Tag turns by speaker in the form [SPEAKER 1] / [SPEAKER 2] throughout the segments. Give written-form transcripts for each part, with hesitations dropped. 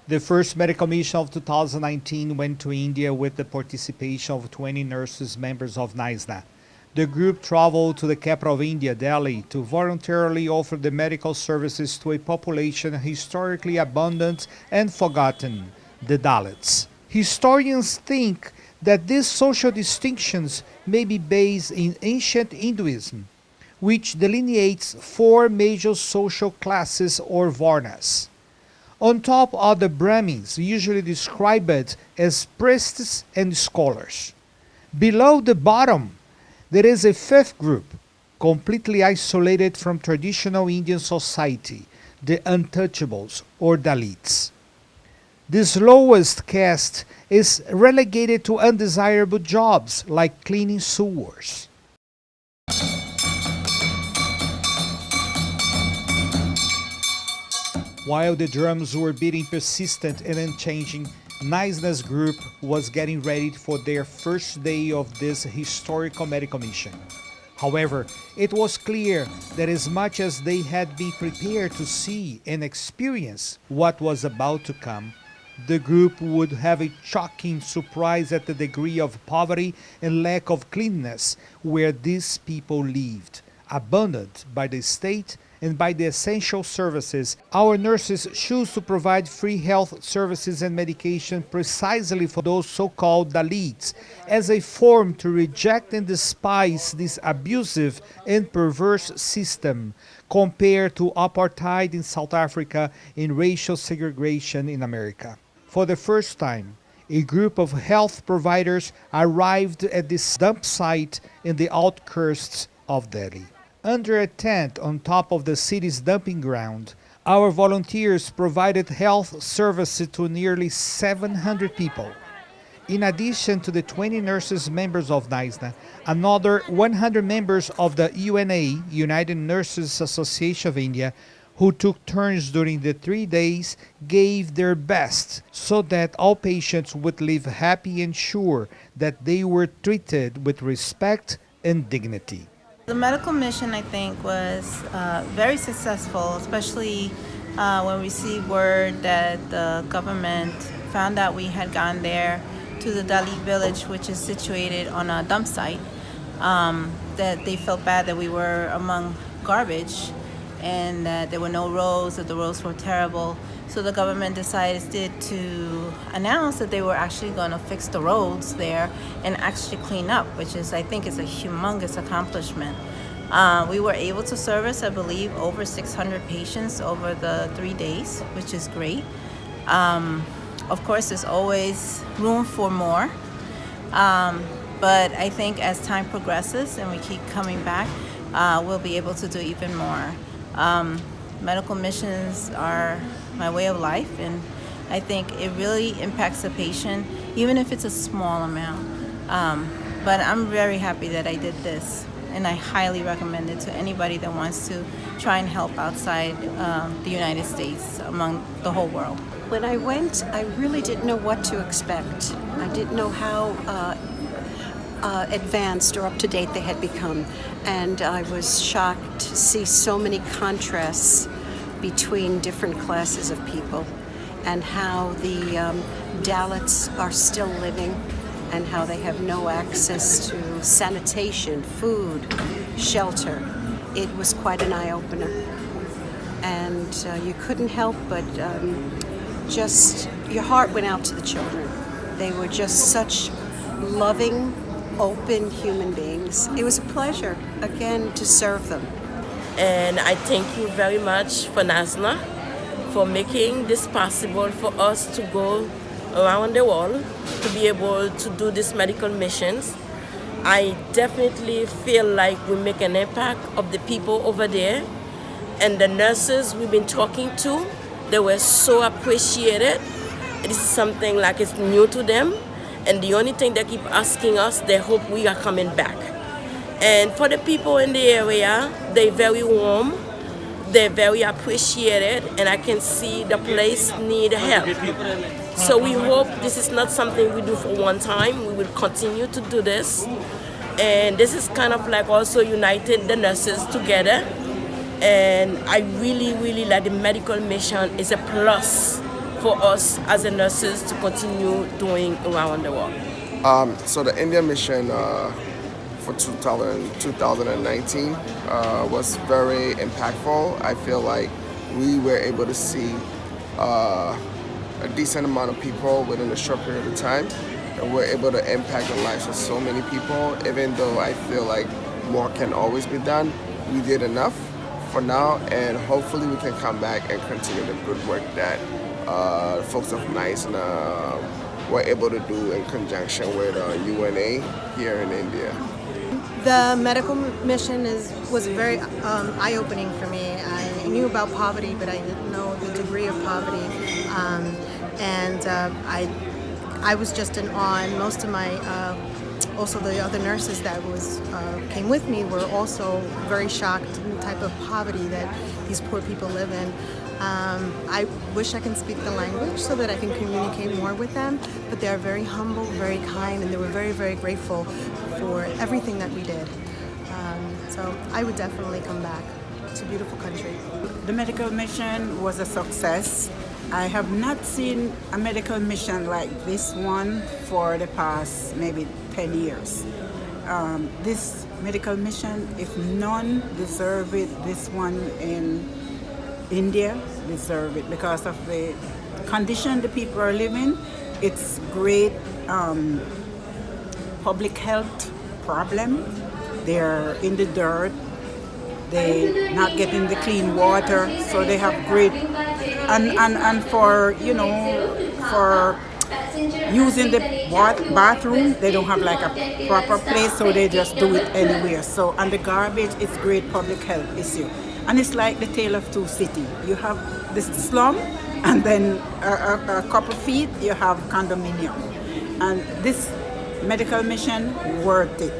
[SPEAKER 1] The first medical mission of 2019 went to India with the participation of 20 nurses members of NISNA. The group traveled to the capital of India, Delhi, to voluntarily offer the medical services to a population historically abundant and forgotten, the Dalits. Historians think that these social distinctions may be based in ancient Hinduism, which delineates four major social classes or varnas. On top are the Brahmins, usually described as priests and scholars. Below the bottom, there is a fifth group, completely isolated from traditional Indian society, the untouchables or Dalits. This lowest caste is relegated to undesirable jobs like cleaning sewers. While the drums were beating persistent and unchanging, NISNA's group was getting ready for their first day of this historical medical mission. However, it was clear that as much as they had been prepared to see and experience what was about to come, the group would have a shocking surprise at the degree of poverty and lack of cleanliness where these people lived, abandoned by the state and by the essential services. Our nurses choose to provide free health services and medication precisely for those so-called Dalits as a form to reject and despise this abusive and perverse system compared to apartheid in South Africa and racial segregation in America. For the first time, a group of health providers arrived at this dump site in the outskirts of Delhi. Under a tent on top of the city's dumping ground, our volunteers provided health services to nearly 700 people. In addition to the 20 nurses members of NISNA, another 100 members of the UNA, United Nurses Association of India, who took turns during the 3 days, gave their best so that all patients would live happy and sure that they were treated with respect and dignity.
[SPEAKER 2] The medical mission, I think, was very successful, especially when we received word that the government found out we had gone there to the Dalit village, which is situated on a dump site, that they felt bad that we were among garbage and that there were no roads, that the roads were terrible. So the government decided to announce that they were actually going to fix the roads there and actually clean up, which is, I think, is a humongous accomplishment. We were able to service, I believe, over 600 patients over the 3 days, which is great. Of course, there's always room for more. But I think as time progresses and we keep coming back, we'll be able to do even more. Medical missions are my way of life, and I think it really impacts the patient, even if it's a small amount. But I'm very happy that I did this, and I highly recommend it to anybody that wants to try and help outside the United States, among the whole world.
[SPEAKER 3] When I went, I really didn't know what to expect. I didn't know how advanced or up to date they had become, and I was shocked to see so many contrasts between different classes of people and how the Dalits are still living and how they have no access to sanitation, food, shelter. It was quite an eye-opener, and you couldn't help but just your heart went out to the children. They were just such loving, open human beings. It was a pleasure, again, to serve them.
[SPEAKER 4] And I thank you very much for NISNA for making this possible for us to go around the world to be able to do these medical missions. I definitely feel like we make an impact of the people over there, and the nurses we've been talking to, they were so appreciated. This is something like it's new to them, and the only thing they keep asking us, they hope we are coming back. And for the people in the area, they're very warm, they're very appreciated, and I can see the place need help. So we hope this is not something we do for one time. We will continue to do this. And this is kind of like also united the nurses together. And I really, really like the medical mission is a plus for us as a nurses to continue doing around the world.
[SPEAKER 5] So the India mission for 2019 was very impactful. I feel like we were able to see a decent amount of people within a short period of time, and we're able to impact the lives of so many people. Even though I feel like more can always be done, we did enough for now, and hopefully we can come back and continue the good work that folks of NICE were able to do in conjunction with UNA here in India.
[SPEAKER 6] The medical mission was very eye-opening for me. I knew about poverty, but I didn't know the degree of poverty. I was just in awe, and most of my, also the other nurses that came with me were also very shocked in the type of poverty that these poor people live in. I wish I can speak the language so that I can communicate more with them, but they are very humble, very kind, and they were very, very grateful for everything that we did. So I would definitely come back. It's a beautiful country.
[SPEAKER 7] The medical mission was a success. I have not seen a medical mission like this one for the past maybe 10 years. This medical mission, if none deserve it, this one in India deserve it because of the condition the people are living. It's great public health problem. They're in the dirt. They're not getting the clean water, so they have great and for for using the bathroom, they don't have like a proper place, so they just do it anywhere. So, and the garbage is great public health issue. And it's like the tale of two cities. You have this slum, and then a couple feet you have condominium. And this medical mission worked it.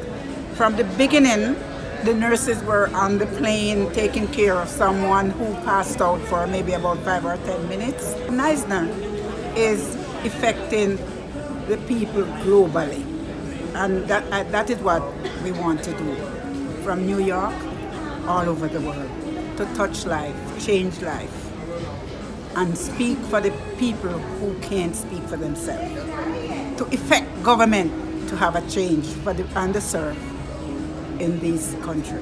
[SPEAKER 7] From the beginning, the nurses were on the plane taking care of someone who passed out for maybe about 5 or 10 minutes. NISNA is affecting the people globally, and that is what we want to do, from New York all over the world, to touch life, change life, and speak for the people who can't speak for themselves, to affect government to have a change for the underserved in this country.